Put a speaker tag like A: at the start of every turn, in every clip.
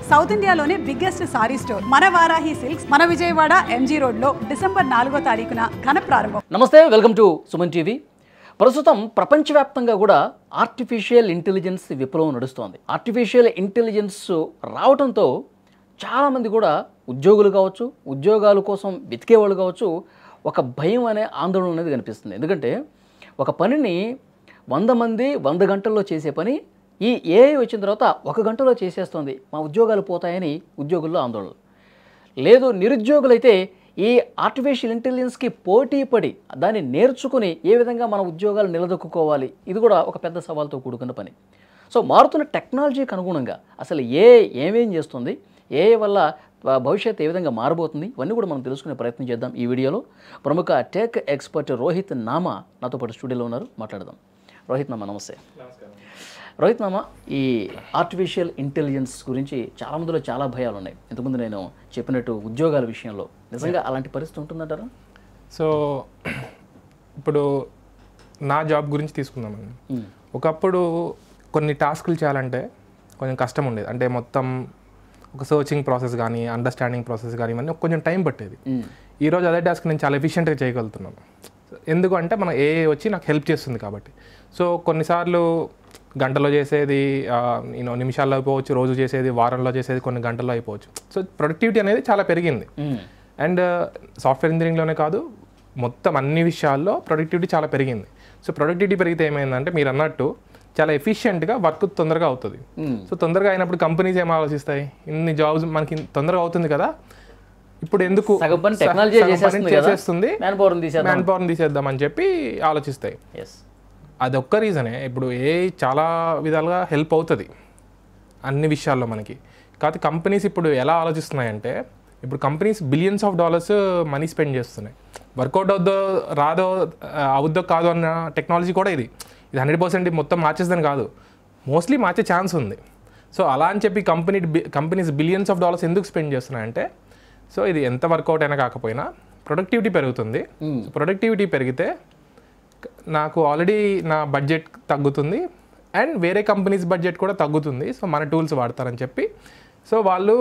A: South ఇండియాలోనే biggest sorry store మన Varahi silks మన విజయవాడ ఎంజీ రోడ్లో డిసెంబర్ 4వ తారీఖున ఘన ప్రారంభం.
B: నమస్తే, వెల్కమ్ టు సుమన్ టీవీ. ప్రస్తుతం ప్రపంచవ్యాప్తంగా కూడా ఆర్టిఫిషియల్ ఇంటెలిజెన్స్ విప్లవం నడుస్తోంది. ఆర్టిఫిషియల్ ఇంటెలిజెన్స్ రావడంతో చాలామంది కూడా ఉద్యోగులు కావచ్చు, ఉద్యోగాల కోసం వెతికేవాళ్ళు కావచ్చు, ఒక భయం అనే ఆందోళన అనేది కనిపిస్తుంది. ఎందుకంటే ఒక పనిని 100 మంది 100 గంటల్లో చేసే పని ఈ ఏఐ వచ్చిన తర్వాత 1 గంటలో చేసేస్తుంది, మా ఉద్యోగాలు పోతాయని ఉద్యోగుల్లో ఆందోళన. లేదు, నిరుద్యోగులైతే ఈ ఆర్టిఫిషియల్ ఇంటెలిజెన్స్కి పోటీ పడి దాన్ని నేర్చుకుని ఏ విధంగా మన ఉద్యోగాలు నిలదొక్కుకోవాలి, ఇది కూడా ఒక పెద్ద సవాల్తో కూడుకున్న పని. సో మారుతున్న టెక్నాలజీకి అనుగుణంగా అసలు ఏమేం చేస్తుంది, ఏఐ వల్ల భవిష్యత్తు ఏ విధంగా మారబోతుంది, ఇవన్నీ కూడా మనం తెలుసుకునే ప్రయత్నం చేద్దాం ఈ వీడియోలో. ప్రముఖ టెక్ ఎక్స్పర్ట్ రోహిత్ నామా నాతో పాటు స్టూడియోలో ఉన్నారు, మాట్లాడదాం. రోహిత్ నామా నమస్తే. రోహిత్ నామా, ఈ ఆర్టిఫిషియల్ ఇంటెలిజెన్స్ గురించి చాలా మందిలో చాలా భయాలు ఉన్నాయి. ఇంతకుముందు నేను చెప్పినట్టు ఉద్యోగాల విషయంలో నిజంగా అలాంటి పరిస్థితి ఉంటుందంటారా?
C: సో ఇప్పుడు నా జాబ్ గురించి తీసుకుందామండి. ఒకప్పుడు కొన్ని టాస్కులు చేయాలంటే కొంచెం కష్టం ఉండేది. అంటే మొత్తం ఒక సర్చింగ్ ప్రాసెస్ కానీ, అండర్స్టాండింగ్ ప్రాసెస్ కానీ, ఇవన్నీ కొంచెం టైం పట్టేది. ఈరోజు అదే టాస్క్ నేను చాలా ఎఫిషియెంట్గా చేయగలుగుతున్నాను. ఎందుకంటే మన ఏఐ వచ్చి నాకు హెల్ప్ చేస్తుంది కాబట్టి. సో కొన్నిసార్లు గంటలో చేసేది నిమిషాల్లో అయిపోవచ్చు, రోజు చేసేది వారంలో చేసేది కొన్ని గంటల్లో అయిపోవచ్చు. సో ప్రొడక్టివిటీ అనేది చాలా పెరిగింది. అండ్ సాఫ్ట్వేర్ ఇంజనీరింగ్లోనే కాదు, మొత్తం అన్ని విషయాల్లో ప్రొడక్టివిటీ చాలా పెరిగింది. సో ప్రొడక్టివిటీ పెరిగితే ఏమైందంటే మీరు అన్నట్టు చాలా ఎఫిషియెంట్గా వర్క్ తొందరగా అవుతుంది. సో తొందరగా అయినప్పుడు కంపెనీస్ ఏం ఆలోచిస్తాయి, ఇన్ని జాబ్స్ మనకి తొందరగా అవుతుంది కదా, ఇప్పుడు ఎందుకు చేసేస్తుంది, మ్యాన్ పవర్ని తీసేద్దాం అని చెప్పి ఆలోచిస్తాయి. అదొక్క రీజనే. ఇప్పుడు చాలా విధాలుగా హెల్ప్ అవుతుంది అన్ని విషయాల్లో మనకి. కాకపోతే కంపెనీస్ ఇప్పుడు ఎలా ఆలోచిస్తున్నాయంటే, ఇప్పుడు companies billions of dollars money spend చేస్తున్నాయి. వర్కౌట్ అవుద్దో కాదు అన్న టెక్నాలజీ కూడా ఇది 100% మొత్తం మార్చేదని కాదు, మోస్ట్లీ మార్చే ఛాన్స్ ఉంది. సో అలా అని చెప్పి కంపెనీస్ బిలియన్స్ ఆఫ్ డాలర్స్ ఎందుకు స్పెండ్ చేస్తున్నాయంటే, సో ఇది ఎంత వర్కౌట్ అయినా కాకపోయినా ప్రొడక్టివిటీ పెరుగుతుంది. ప్రొడక్టివిటీ పెరిగితే నాకు ఆల్రెడీ నా బడ్జెట్ తగ్గుతుంది అండ్ వేరే కంపెనీస్ బడ్జెట్ కూడా తగ్గుతుంది. సో మన టూల్స్ వాడతారని చెప్పి సో వాళ్ళు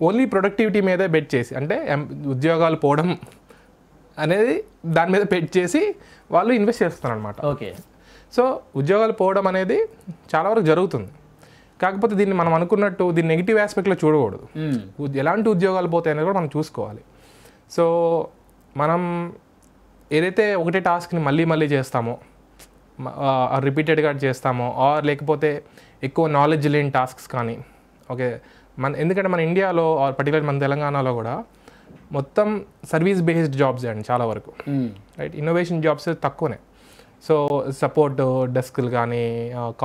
C: ఓన్లీ ప్రొడక్టివిటీ మీదే బెట్ చేసి, అంటే ఉద్యోగాలు పోవడం అనేది దాని మీద బెట్ చేసి వాళ్ళు ఇన్వెస్ట్ చేస్తున్నారు అనమాట.
B: ఓకే.
C: సో ఉద్యోగాలు పోవడం అనేది చాలా వరకు జరుగుతుంది. కాకపోతే దీన్ని మనం అనుకున్నట్టు దీన్ని నెగిటివ్ ఆస్పెక్ట్లో చూడకూడదు. ఎలాంటి ఉద్యోగాలు పోతాయి అనేది కూడా మనం చూసుకోవాలి. సో మనం ఏదైతే ఒకటే టాస్క్ని మళ్ళీ మళ్ళీ చేస్తామో, రిపీటెడ్గా చేస్తామో, ఆర్ లేకపోతే ఎక్కువ నాలెడ్జ్ లేని టాస్క్స్ కానీ, ఓకే ఎందుకంటే మన ఇండియాలో ఆర్ పర్టికులర్ మన తెలంగాణలో కూడా మొత్తం సర్వీస్ బేస్డ్ జాబ్స్ అండి చాలా వరకు, రైట్. ఇన్నోవేషన్ జాబ్స్ తక్కువనే. సో సపోర్ట్ డెస్క్లు కానీ,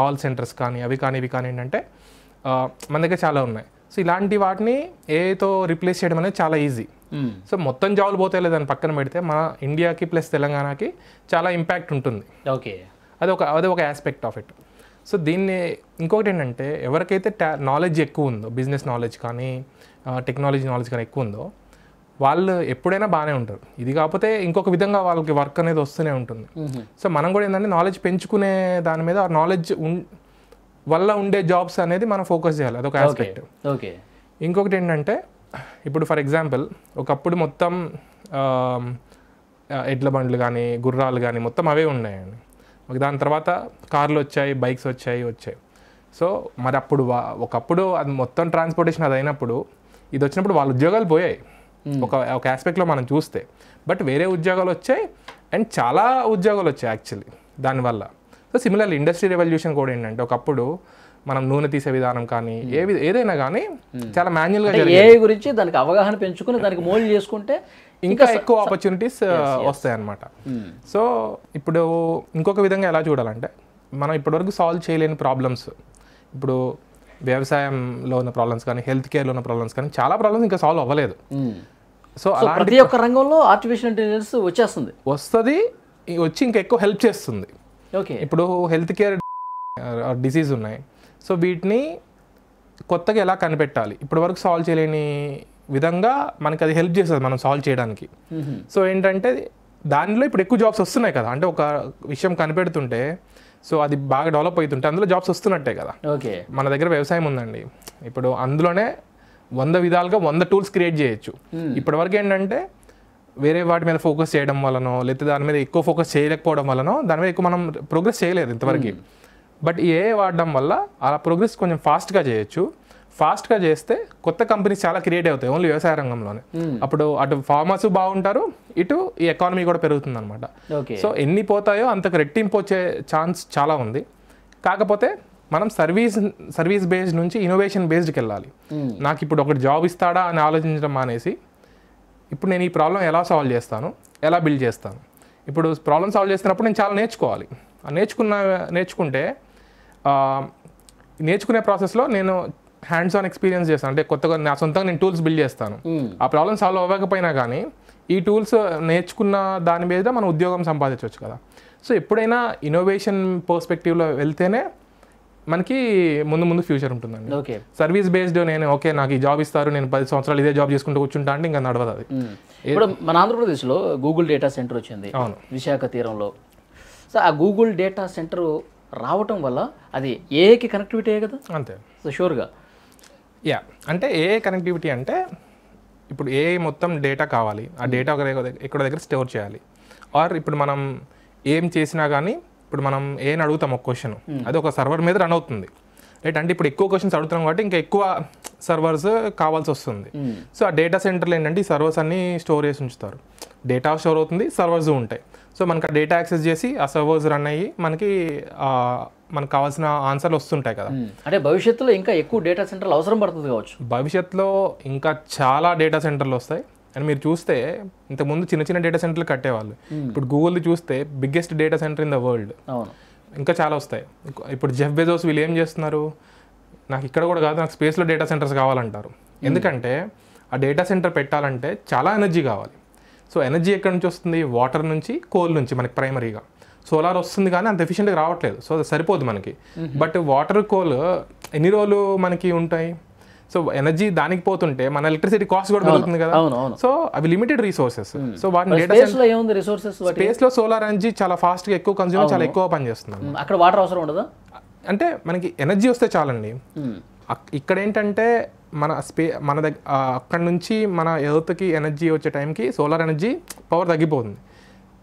C: కాల్ సెంటర్స్ కానీ, అవి కానీ ఏంటంటే మన దగ్గర చాలా ఉన్నాయి. సో ఇలాంటి వాటిని ఏతో రిప్లేస్ చేయడం అనేది చాలా ఈజీ. సో మొత్తం జాబులు పోతే లేదని పక్కన పెడితే మన ఇండియాకి ప్లస్ తెలంగాణకి చాలా ఇంపాక్ట్ ఉంటుంది.
B: ఓకే,
C: అది ఒక ఆస్పెక్ట్ ఆఫ్ ఇట్. సో దీన్ని ఇంకొకటి ఏంటంటే, ఎవరికైతే నాలెడ్జ్ ఎక్కువ ఉందో, బిజినెస్ నాలెడ్జ్ కానీ టెక్నాలజీ నాలెడ్జ్ కానీ ఎక్కువ ఉందో వాళ్ళు ఎప్పుడైనా బాగానే ఉంటారు. ఇది కాకపోతే ఇంకొక విధంగా వాళ్ళకి వర్క్ అనేది వస్తూనే ఉంటుంది. సో మనం కూడా ఏంటంటే నాలెడ్జ్ పెంచుకునే దాని మీద, నాలెడ్జ్ వల్ల ఉండే జాబ్స్ అనేది మనం ఫోకస్ చేయాలి, అదొక ఆస్పెక్ట్.
B: ఓకే.
C: ఇంకొకటి ఏంటంటే, ఇప్పుడు ఫర్ ఎగ్జాంపుల్ ఒకప్పుడు మొత్తం ఎడ్ల బండ్లు కానీ, గుర్రాలు కానీ మొత్తం అవే ఉన్నాయండి. దాని తర్వాత కార్లు వచ్చాయి, బైక్స్ వచ్చాయి. సో మరి అప్పుడు ఒకప్పుడు అది మొత్తం ట్రాన్స్పోర్టేషన్ అది అయినప్పుడు, ఇది వచ్చినప్పుడు వాళ్ళ ఉద్యోగాలు పోయాయి ఒక ఆస్పెక్ట్లో మనం చూస్తే. బట్ వేరే ఉద్యోగాలు వచ్చాయి అండ్ చాలా ఉద్యోగాలు వచ్చాయి యాక్చువల్లీ దానివల్ల. సో సిమిలర్లీ ఇండస్ట్రీ రెవల్యూషన్ కూడా ఏంటంటే, ఒకప్పుడు మనం నూనె తీసే విధానం కానీ ఏదైనా కానీ చాలా మాన్యువల్గా
B: ఏఐ గురించి దానికి అవగాహన పెంచుకుని దానికి మోల్డ్ చేసుకుంటే
C: ఇంకా ఎక్కువ ఆపర్చునిటీస్ వస్తాయి అన్నమాట. సో ఇప్పుడు ఇంకొక విధంగా ఎలా చూడాలంటే, మనం ఇప్పటివరకు సాల్వ్ చేయలేని ప్రాబ్లమ్స్, ఇప్పుడు వ్యవసాయంలో ఉన్న ప్రాబ్లమ్స్ కానీ, హెల్త్ కేర్లో ఉన్న ప్రాబ్లమ్స్ కానీ, చాలా ప్రాబ్లమ్స్ ఇంకా సాల్వ్ అవ్వలేదు.
B: సో ప్రతి ఒక్క రంగంలో ఆర్టిఫిషియల్ ఇంటెలిజెన్స్ వస్తుంది,
C: వచ్చి ఇంకా ఎక్కువ హెల్ప్ చేస్తుంది.
B: ఓకే.
C: ఇప్పుడు హెల్త్ కేర్ డిసీజ్ ఉన్నాయి. సో వీటిని కొత్తగా ఎలా కనిపెట్టాలి, ఇప్పటి వరకు సాల్వ్ చేయలేని విధంగా మనకి అది హెల్ప్ చేస్తుంది మనం సాల్వ్ చేయడానికి. సో ఏంటంటే దానిలో ఇప్పుడు ఎక్కువ జాబ్స్ వస్తున్నాయి కదా, అంటే ఒక విషయం కనిపెడుతుంటే సో అది బాగా డెవలప్ అవుతుంటే అందులో జాబ్స్ వస్తున్నట్టే కదా.
B: ఓకే,
C: మన దగ్గర వ్యవసాయం ఉందండి, ఇప్పుడు అందులోనే 100 విధాలుగా 100 టూల్స్ క్రియేట్ చేయొచ్చు. ఇప్పటివరకు ఏంటంటే వేరే వాటి మీద ఫోకస్ చేయడం వలనో, లేకపోతే దాని మీద ఎక్కువ ఫోకస్ చేయలేకపోవడం వలనో దాని మీద ఎక్కువ మనం ప్రోగ్రెస్ చేయలేదు ఇంతవరకు. బట్ ఈ AI వాడడం వల్ల ఆ ప్రోగ్రెస్ కొంచెం ఫాస్ట్గా చేయొచ్చు. ఫాస్ట్గా చేస్తే కొత్త కంపెనీస్ చాలా క్రియేట్ అవుతాయి ఓన్లీ వ్యవసాయ రంగంలోనే. అప్పుడు అటు ఫార్మర్స్ బాగుంటారు, ఇటు ఈ ఎకానమీ కూడా పెరుగుతుంది అనమాట. సో ఎన్ని పోతాయో అంతకు రెట్టింపు వచ్చే ఛాన్స్ చాలా ఉంది. కాకపోతే మనం సర్వీస్ బేస్డ్ నుంచి ఇన్నోవేషన్ బేస్డ్కి వెళ్ళాలి. నాకు ఇప్పుడు ఒకటి జాబ్ ఇస్తాడా అని ఆలోచించడం మానేసి, ఇప్పుడు నేను ఈ ప్రాబ్లం ఎలా సాల్వ్ చేస్తాను, ఎలా బిల్డ్ చేస్తాను. ఇప్పుడు ప్రాబ్లం సాల్వ్ చేస్తున్నప్పుడు నేను చాలా నేర్చుకోవాలి. నేర్చుకుంటే నేర్చుకునే ప్రాసెస్లో నేను హ్యాండ్స్ ఆన్ ఎక్స్పీరియన్స్ చేస్తాను. అంటే కొత్తగా నా సొంతంగా నేను టూల్స్ బిల్డ్ చేస్తాను. ఆ ప్రాబ్లం సాల్వ్ అవ్వకపోయినా కానీ ఈ టూల్స్ నేర్చుకున్న దాని మీద మనం ఉద్యోగం సంపాదించవచ్చు కదా. సో ఎప్పుడైనా ఇన్నోవేషన్ పర్స్పెక్టివ్లో వెళ్తేనే మనకి ముందు ఫ్యూచర్ ఉంటుందండి.
B: ఓకే,
C: సర్వీస్ బేస్డ్ నేను నాకు ఈ జాబ్ ఇస్తారు, నేను 10 సంవత్సరాలు ఇదే జాబ్ చేసుకుంటూ కూర్చుంటా అంటే ఇంకా నడవదు అది.
B: ఇప్పుడు మన ఆంధ్రప్రదేశ్లో గూగుల్ డేటా సెంటర్ వచ్చింది,
C: అవును,
B: విశాఖ తీరంలో. సో ఆ గూగుల్ డేటా సెంటర్ రావటం వల్ల అది ఏఐకి కనెక్టివిటీ కదా.
C: అంతే.
B: సో షూర్గా
C: అంటే ఏఐ కనెక్టివిటీ అంటే ఇప్పుడు ఏఐ మొత్తం డేటా కావాలి, ఆ డేటా ఎక్కడ దగ్గర స్టోర్ చేయాలి. ఆర్ ఇప్పుడు మనం ఏం చేసినా కానీ ఇప్పుడు మనం ఏం అడుగుతాం ఒక క్వశ్చన్, అది ఒక సర్వర్ మీద రన్ అవుతుంది, రైట్. అంటే ఇప్పుడు ఎక్కువ క్వశ్చన్స్ అడుగుతున్నాం కాబట్టి ఇంకా ఎక్కువ సర్వర్స్ కావాల్సి వస్తుంది. సో ఆ డేటా సెంటర్లో ఏంటంటే ఈ సర్వర్స్ అన్ని స్టోర్ చేసి ఉంచుతారు. డేటా స్టోర్ అవుతుంది, సర్వర్స్ ఉంటాయి. సో మనకి ఆ డేటా యాక్సెస్ చేసి ఆ సర్వర్స్ రన్ అయ్యి మనకి కావాల్సిన ఆన్సర్లు వస్తుంటాయి కదా.
B: అంటే భవిష్యత్తులో ఇంకా ఎక్కువ డేటా సెంటర్లు అవసరం పడుతుంది కావచ్చు.
C: భవిష్యత్తులో ఇంకా చాలా డేటా సెంటర్లు వస్తాయి. అండ్ మీరు చూస్తే ఇంతకుముందు చిన్న డేటా సెంటర్లు కట్టేవాళ్ళు. ఇప్పుడు గూగుల్ది చూస్తే biggest data centre in the world.
B: అవును,
C: ఇంకా చాలా వస్తాయి. ఇప్పుడు జెఫ్ బెజోస్ వీళ్ళు ఏం చేస్తున్నారు, నాకు ఇక్కడ కూడా కాదు, నాకు స్పేస్లో డేటా సెంటర్స్ కావాలంటారు. ఎందుకంటే ఆ డేటా సెంటర్ పెట్టాలంటే చాలా ఎనర్జీ కావాలి. సో ఎనర్జీ ఎక్కడి నుంచి వస్తుంది, వాటర్ నుంచి, కోల్ నుంచి మనకి ప్రైమరీగా. సోలార్ వస్తుంది కానీ అంత ఎఫిషియెంట్గా రావట్లేదు, సో అది సరిపోదు మనకి. బట్ వాటర్, కోల్ ఎన్ని రోజులు మనకి ఉంటాయి. సో ఎనర్జీ దానికి పోతుంటే మన ఎలక్ట్రిసిటీ కాస్ట్ కూడా పెరుగుతుంది కదా. సో అవి లిమిటెడ్ రిసోర్సెస్. సో వాటిని డేటా స్పేస్లో సోలార్ ఎనర్జీ చాలా ఫాస్ట్గా ఎక్కువ కన్జ్యూమ్, చాలా ఎక్కువ పనిచేస్తుంది.
B: అక్కడ వాటర్ అవసరం ఉండదా?
C: అంటే మనకి ఎనర్జీ వస్తే చాలండి. ఇక్కడ ఏంటంటే మన దగ్గర అక్కడ నుంచి మన ఎర్త్కి ఎనర్జీ వచ్చే టైంకి సోలార్ ఎనర్జీ పవర్ తగ్గిపోతుంది.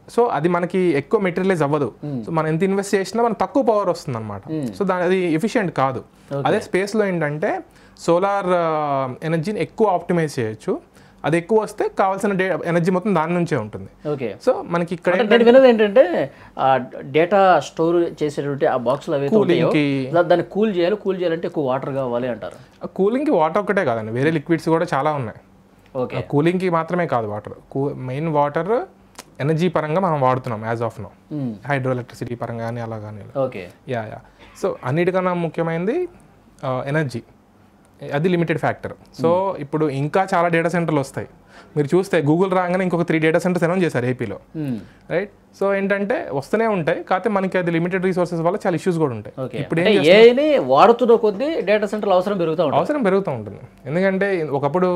C: సో అది మనకి ఎక్కువ మెటీరియలైజ్ అవ్వదు. సో మనం ఎంత ఇన్వెస్ట్ చేసినా మనకు తక్కువ పవర్ వస్తుంది అనమాట. సో అది ఎఫిషియెంట్ కాదు. అదే స్పేస్లో ఏంటంటే సోలార్ ఎనర్జీని ఎక్కువ ఆప్టిమైజ్ చేయొచ్చు. అది ఎక్కువ వస్తే కావాల్సిన ఎనర్జీ మొత్తం దాని నుంచే ఉంటుంది.
B: ఓకే,
C: సో మనకి ఇక్కడ
B: నేను విన్నది ఏంటంటే డేటా స్టోర్ చేసేటువంటి ఆ బాక్స్లో దాన్ని కూల్ చేయాలంటే ఎక్కువ వాటర్ కావాలి అంటారు.
C: కూలింగ్కి వాటర్ ఒకటే కాదండి, వేరే లిక్విడ్స్ కూడా చాలా ఉన్నాయి.
B: ఓకే,
C: కూలింగ్కి మాత్రమే కాదు వాటర్. మెయిన్ వాటర్ ఎనర్జీ పరంగా మనం వాడుతున్నాం as of now, hydro electricity పరంగా కానీ అలా కానీ.
B: ఓకే,
C: సో అన్నిటికన్నా ముఖ్యమైనది ఎనర్జీ, అది లిమిటెడ్ ఫ్యాక్టర్. సో ఇప్పుడు ఇంకా చాలా డేటా సెంటర్లు వస్తాయి. మీరు చూస్తే గూగుల్ రాగానే ఇంకొక 3 డేటా సెంటర్స్ అనౌన్స్ చేశారు ఏపీలో, రైట్. సో ఏంటంటే వస్తూనే ఉంటాయి, కాకపోతే మనకి అది లిమిటెడ్ రిసోర్సెస్ వల్ల చాలా ఇష్యూస్ కూడా ఉంటాయి.
B: ఇప్పుడు ఏఐని వాడుతున్న కొద్దీ డేటా సెంటర్లు అవసరం పెరుగుతూ ఉంటుంది.
C: ఎందుకంటే ఒకప్పుడు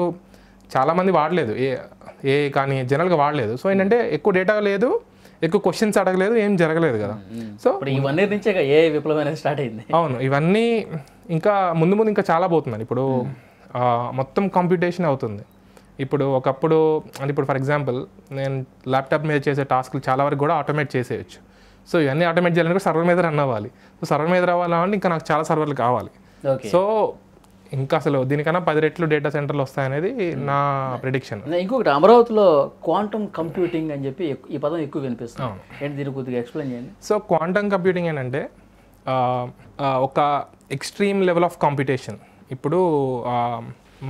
C: చాలా మంది వాడలేదు ఏ కానీ జనరల్గా వాడలేదు. సో ఏంటంటే ఎక్కువ డేటా లేదు, ఎక్కువ క్వశ్చన్స్ అడగలేదు, ఏం జరగలేదు కదా. సో
B: ఇవన్నీ నుంచే ఏఐ విప్లవం అనేది స్టార్ట్ అయింది.
C: అవును, ఇవన్నీ ఇంకా ముందు ఇంకా చాలా పోతున్నాయి. ఇప్పుడు మొత్తం కంప్యూటేషన్ అవుతుంది. ఇప్పుడు ఒకప్పుడు అంటే ఇప్పుడు ఫర్ ఎగ్జాంపుల్ నేను ల్యాప్టాప్ మీద చేసే టాస్క్లు చాలా వరకు కూడా ఆటోమేట్ చేసేయచ్చు. సో ఇవన్నీ ఆటోమేట్ చేయాలంటే సర్వర్ మీద రన్ అవ్వాలి. సో సర్వర్ మీద రావాలంటే ఇంకా నాకు చాలా సర్వర్లు కావాలి. సో ఇంకా అసలు దీనికన్నా 10 రెట్లు డేటా సెంటర్లు వస్తాయనేది నా ప్రిడిక్షన్.
B: ఇంకొకటి అమరావతిలో క్వాంటమ్ కంప్యూటింగ్ అని చెప్పి ఈ పదం ఎక్కువ వినిపిస్తుంది. ఏంటి దీన్ని కొద్దిగా ఎక్స్ప్లెయిన్ చేయండి.
C: సో క్వాంటమ్ కంప్యూటింగ్ ఏంటంటే ఒక ఎక్స్ట్రీమ్ లెవెల్ ఆఫ్ కాంపిటీషన్. ఇప్పుడు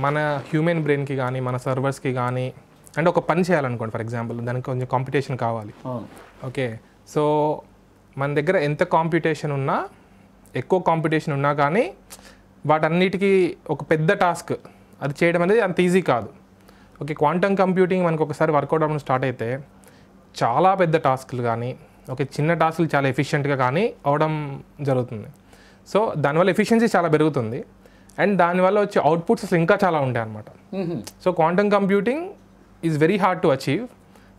C: మన హ్యూమన్ బ్రెయిన్కి కానీ మన సర్వర్స్కి కానీ అంటే ఒక పని చేయాలనుకోండి ఫర్ ఎగ్జాంపుల్, దానికి కొంచెం కాంపిటీషన్ కావాలి. ఓకే, సో మన దగ్గర ఎంత కాంపిటీషన్ ఉన్నా, ఎక్కువ కాంపిటీషన్ ఉన్నా కానీ వాటన్నిటికీ ఒక పెద్ద టాస్క్ అది చేయడం అనేది అంత ఈజీ కాదు. ఓకే, క్వాంటమ్ కంప్యూటింగ్ మనకు ఒకసారి వర్కౌట్ అవ్వడం స్టార్ట్ అయితే చాలా పెద్ద టాస్క్లు కానీ చిన్న టాస్క్లు చాలా ఎఫిషియెంట్గా కానీ అవడం జరుగుతుంది. సో దానివల్ల ఎఫిషియన్సీ చాలా పెరుగుతుంది అండ్ దానివల్ల వచ్చే అవుట్పుట్స్ అసలు ఇంకా చాలా ఉంటాయి అన్నమాట. So quantum computing is very hard to achieve.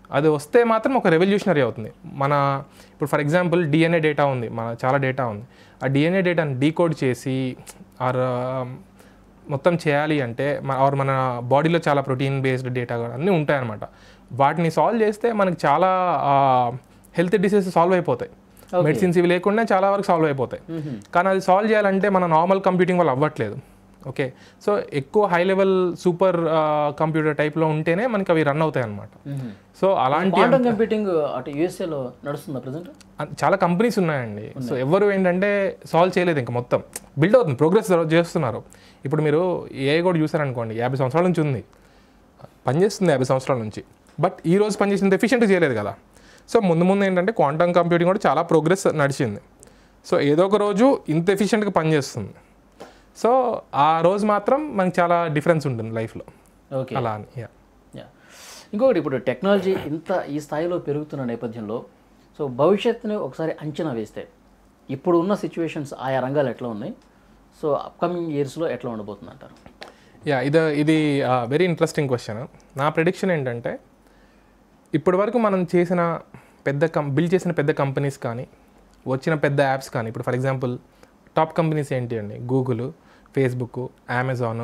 C: అది వస్తే మాత్రం ఒక రెవల్యూషనరీ అవుతుంది. మన ఇప్పుడు ఫర్ ఎగ్జాంపుల్ డిఎన్ఏ డేటా ఉంది, మన చాలా డేటా ఉంది. ఆ డిఎన్ఏ డేటాని డీకోడ్ చేసి ఆర్ మొత్తం చేయాలి అంటే మన బాడీలో చాలా ప్రోటీన్ బేస్డ్ డేటా అన్నీ ఉంటాయన్నమాట. వాటిని సాల్వ్ చేస్తే మనకి చాలా హెల్త్ డిసీజెస్ సాల్వ్ అయిపోతాయి. మెడిసిన్స్ ఇవి లేకుండా చాలా వరకు సాల్వ్ అయిపోతాయి. కానీ అది సాల్వ్ చేయాలంటే మన నార్మల్ కంప్యూటింగ్ వల్ల అవ్వట్లేదు. ఓకే, సో ఎక్కువ హై లెవెల్ సూపర్ కంప్యూటర్ టైప్లో ఉంటేనే మనకి అవి రన్ అవుతాయి అన్నమాట. సో అలాంటి
B: కంప్యూటింగ్ అటు యూఎస్ఏలో నడుస్తుందా ప్రజెంట్?
C: చాలా కంపెనీస్ ఉన్నాయండి. సో ఎవరు ఏంటంటే సాల్వ్ చేయలేదు, ఇంకా మొత్తం బిల్డ్ అవుతుంది, ప్రోగ్రెస్ చేస్తున్నారు. ఇప్పుడు మీరు ఏఐ కూడా చూసారనుకోండి, 50 సంవత్సరాల నుంచి ఉంది, పనిచేస్తుంది 50 సంవత్సరాల నుంచి. బట్ ఈ రోజు పనిచేసింది ఎఫిషియెంట్గా చేయలేదు కదా. సో ముందు ముందు ఏంటంటే క్వాంటమ్ కంప్యూటింగ్ కూడా చాలా ప్రోగ్రెస్ నడిచింది. సో ఏదో ఒక రోజు ఇంత ఎఫిషియెంట్గా పనిచేస్తుంది. సో ఆ రోజు మాత్రం మనకి చాలా డిఫరెన్స్ ఉంటుంది లైఫ్లో.
B: ఓకే,
C: అలా అని.
B: ఇంకొకటి, ఇప్పుడు టెక్నాలజీ ఇంత ఈ స్థాయిలో పెరుగుతున్న నేపథ్యంలో సో భవిష్యత్తుని ఒకసారి అంచనా వేస్తే ఇప్పుడు ఉన్న సిచ్యువేషన్స్ ఆయా రంగాలు ఎట్లా ఉన్నాయి, సో అప్కమింగ్ ఇయర్స్లో ఎట్లా ఉండబోతుంది అంటారు?
C: ఇది వెరీ ఇంట్రెస్టింగ్ క్వశ్చన్. నా ప్రెడిక్షన్ ఏంటంటే ఇప్పటి వరకు మనం చేసిన బిల్డ్ చేసిన పెద్ద కంపెనీస్ కానీ వచ్చిన పెద్ద యాప్స్ కానీ, ఇప్పుడు ఫర్ ఎగ్జాంపుల్ టాప్ కంపెనీస్ ఏంటి అండి, గూగుల్, ఫేస్బుక్, అమెజాన్,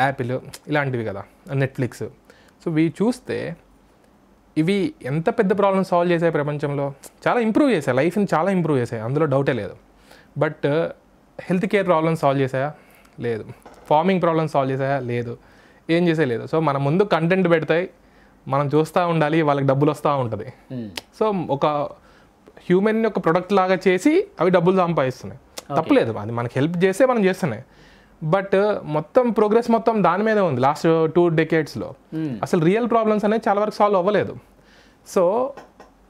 C: యాపిల్ ఇలాంటివి కదా, నెట్ఫ్లిక్స్. సో ఇవి చూస్తే ఇవి ఎంత పెద్ద ప్రాబ్లమ్ సాల్వ్ చేశాయి ప్రపంచంలో, చాలా ఇంప్రూవ్ చేశాయి, లైఫ్ని చాలా ఇంప్రూవ్ చేశాయి, అందులో డౌటే లేదు. But health care problems solve చేశాయా? లేదు. ఫార్మింగ్ ప్రాబ్లమ్స్ సాల్వ్ చేశాయా? లేదు. ఏం చేసే లేదు. సో మన ముందు కంటెంట్ పెడతాయి, మనం చూస్తూ ఉండాలి, వాళ్ళకి డబ్బులు వస్తూ ఉంటుంది. సో ఒక హ్యూమన్ని ఒక ప్రొడక్ట్ లాగా చేసి అవి డబ్బులు సంపాదిస్తున్నాయి. తప్పలేదు, అది మనకి హెల్ప్ చేస్తే మనం చేస్తున్నాయి. బట్ మొత్తం ప్రోగ్రెస్ మొత్తం దాని మీదే ఉంది లాస్ట్ 2 decades. అసలు రియల్ ప్రాబ్లమ్స్ అనేది చాలా వరకు సాల్వ్ అవ్వలేదు. సో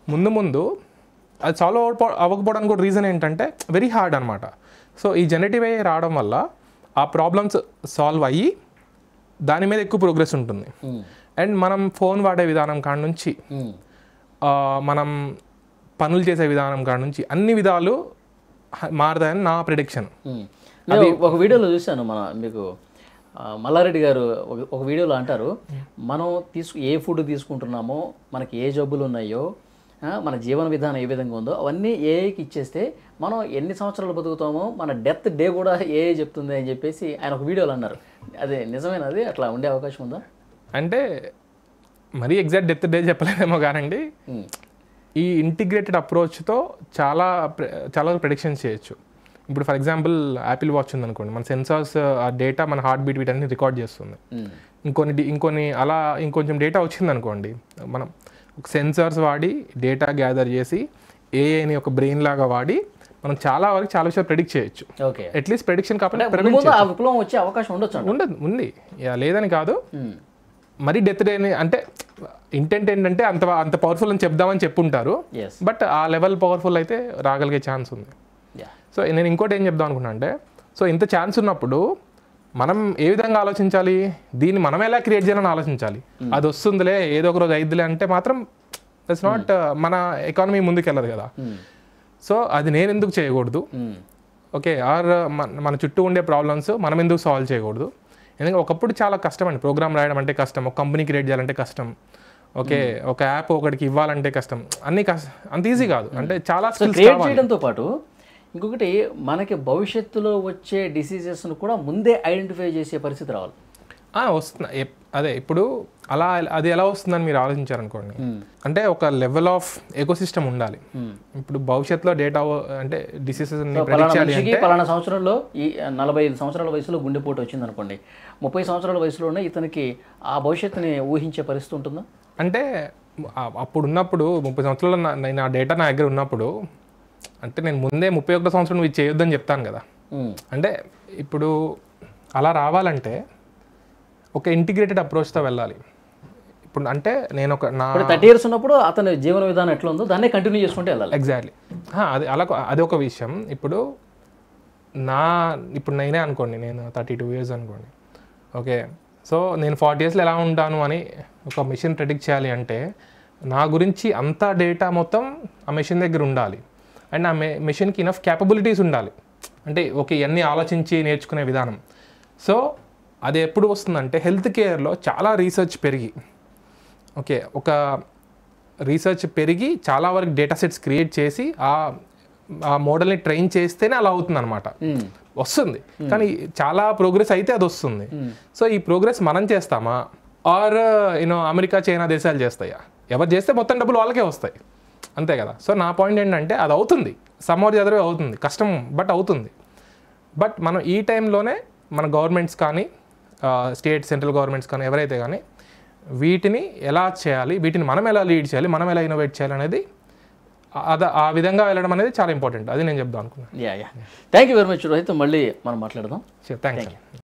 C: ముందు అది సాల్వ్ అవ్వకపోవడానికి కూడా రీజన్ ఏంటంటే వెరీ హార్డ్ అనమాట. సో ఈ జెనరేటివ్ AI రావడం వల్ల ఆ ప్రాబ్లమ్స్ సాల్వ్ అయ్యి దాని మీద ఎక్కువ ప్రోగ్రెస్ ఉంటుంది. అండ్ మనం ఫోన్ వాడే విధానం కాడ నుంచి మనం పనులు చేసే విధానం కాడ నుంచి అన్ని విధాలు మారుతాయని నా ప్రిడిక్షన్.
B: నేను ఒక వీడియోలో చూశాను, మీకు మల్లారెడ్డి గారు ఒక వీడియోలో అంటారు, మనం ఏ ఫుడ్ తీసుకుంటున్నామో, మనకి ఏ జబ్బులు ఉన్నాయో, మన జీవన విధానం ఏ విధంగా ఉందో అవన్నీ ఏఐకి ఇచ్చేస్తే మనం ఎన్ని సంవత్సరాలు బతుకుతామో మన డెత్ డే కూడా ఏఐ చెప్తుంది అని చెప్పేసి ఆయన ఒక వీడియోలో అన్నారు. అదే నిజమేనది? అట్లా ఉండే అవకాశం ఉందా?
C: అంటే మరీ ఎగ్జాక్ట్ డెత్ డే చెప్పలేదేమో కానండి, ఈ ఇంటిగ్రేటెడ్ అప్రోచ్తో చాలా ప్రెడిక్షన్స్ చేయొచ్చు. ఇప్పుడు ఫర్ ఎగ్జాంపుల్ యాపిల్ వాచ్ ఉందనుకోండి, మన సెన్సార్స్ ఆ డేటా మన హార్ట్ బీట్ వీటన్ని రికార్డ్ చేస్తుంది. ఇంకొంచెం డేటా వచ్చిందనుకోండి, మనం ఒక సెన్సార్స్ వాడి డేటా గ్యాదర్ చేసి ఏఐని ఒక బ్రెయిన్ లాగా వాడి మనం చాలా విషయాలు ప్రెడిక్ట్ చేయొచ్చు.
B: ఓకే,
C: అట్లీస్ట్ ప్రెడిక్షన్ కాకుండా
B: విప్లవం వచ్చే అవకాశం
C: ఉంది, లేదని కాదు. మరి డెత్ డే అంటే ఇంటెంట్ ఏంటంటే అంత పవర్ఫుల్ అని చెప్దామని చెప్పుంటారు, బట్ ఆ లెవెల్ పవర్ఫుల్ అయితే రాగలిగే ఛాన్స్ ఉంది. సో నేను ఇంకోటి ఏం చెప్దాం అనుకున్నా అంటే, సో ఇంత ఛాన్స్ ఉన్నప్పుడు మనం ఏ విధంగా ఆలోచించాలి, దీన్ని మనం ఎలా క్రియేట్ చేయాలని ఆలోచించాలి. అది వస్తుందిలే, ఏదో ఒక రోజు అయిద్దిలే అంటే మాత్రం దట్స్ నాట్, మన ఎకానమీ ముందుకెళ్ళదు కదా. సో అది నేను ఎందుకు చేయకూడదు, ఓకే, ఆర్ మన చుట్టూ ఉండే ప్రాబ్లమ్స్ మనం ఎందుకు సాల్వ్ చేయకూడదు. ఎందుకంటే ఒకప్పుడు చాలా కష్టం అండి, ప్రోగ్రామ్ రాయడం అంటే కష్టం, ఒక కంపెనీ క్రియేట్ చేయాలంటే కష్టం, ఓకే, ఒక యాప్ ఒకటికి ఇవ్వాలంటే కష్టం, అన్ని అంత ఈజీ కాదు. అంటే చాలా
B: క్రియేట్ చేయడంతో పాటు ఇంకొకటి, మనకి భవిష్యత్తులో వచ్చే డిసీజెస్ను కూడా ముందే ఐడెంటిఫై చేసే పరిస్థితి రావాలి.
C: వస్తుంది. అదే ఇప్పుడు అది ఎలా వస్తుందని మీరు ఆలోచించారనుకోండి, అంటే ఒక లెవెల్ ఆఫ్ ఎకోసిస్టమ్ ఉండాలి. ఇప్పుడు భవిష్యత్తులో డేటా అంటే డిసీజెస్
B: పలానా సంవత్సరంలో ఈ 45 సంవత్సరాల వయసులో గుండెపోటు వచ్చింది అనుకోండి, 30 సంవత్సరాల వయసులోనే ఇతనికి ఆ భవిష్యత్తుని ఊహించే పరిస్థితి ఉంటుందా?
C: అంటే అప్పుడు ఉన్నప్పుడు 30 సంవత్సరాలు నా డేటా నా దగ్గర ఉన్నప్పుడు, అంటే నేను ముందే 31 సంవత్సరం నువ్వు చేయొద్దని చెప్తాను కదా. అంటే ఇప్పుడు అలా రావాలంటే ఒక ఇంటిగ్రేటెడ్ అప్రోచ్తో వెళ్ళాలి. ఇప్పుడు అంటే నేను ఒక
B: 30 years ఉన్నప్పుడు అతని జీవన విధానం ఎట్లా ఉందో దాన్నే కంటిన్యూ చేసుకుంటే వెళ్ళాలి.
C: ఎగ్జాక్ట్లీ, అది ఒక విషయం. ఇప్పుడు నేనే అనుకోండి, నేను 32 years అనుకోండి, ఓకే, సో నేను 40 yearsలో ఎలా ఉంటాను అని ఒక మెషిన్ ప్రెడిక్ట్ చేయాలి అంటే నా గురించి అంతా డేటా మొత్తం ఆ మెషిన్ దగ్గర ఉండాలి. అండ్ ఆ మెషిన్కి ఇనఫ్ క్యాపబిలిటీస్ ఉండాలి, అంటే ఓకే ఇవన్నీ ఆలోచించి నేర్చుకునే విధానం. సో అది ఎప్పుడు వస్తుందంటే హెల్త్ కేర్లో చాలా రీసెర్చ్ పెరిగి, ఓకే, ఒక రీసెర్చ్ పెరిగి చాలా వరకు డేటా సెట్స్ క్రియేట్ చేసి ఆ మోడల్ని ట్రైన్ చేస్తేనే అలా అవుతుంది అనమాట. వస్తుంది కానీ చాలా ప్రోగ్రెస్ అయితే అది వస్తుంది. సో ఈ ప్రోగ్రెస్ మనం చేస్తామా ఆర్ అమెరికా చైనా దేశాలు చేస్తాయా? ఎవరు చేస్తే మొత్తం డబ్బులు వాళ్ళకే వస్తాయి, అంతే కదా. సో నా పాయింట్ ఏంటంటే అది అవుతుంది, సమ్ఆర్ చదివే అవుతుంది, కష్టం బట్ అవుతుంది. బట్ మనం ఈ టైంలోనే మన గవర్నమెంట్స్ కానీ స్టేట్ సెంట్రల్ గవర్నమెంట్స్ కానీ ఎవరైతే కానీ వీటిని ఎలా చేయాలి, వీటిని మనం ఎలా లీడ్ చేయాలి, మనం ఎలా ఇన్నోవేట్ చేయాలి అనేది ఆ విధంగా వెళ్ళడం అనేది చాలా ఇంపార్టెంట్. అది నేను చెప్దాం అనుకున్నాను.
B: Thank you very much Rohit. మళ్ళీ మనం మాట్లాడదాం.
C: థ్యాంక్స్.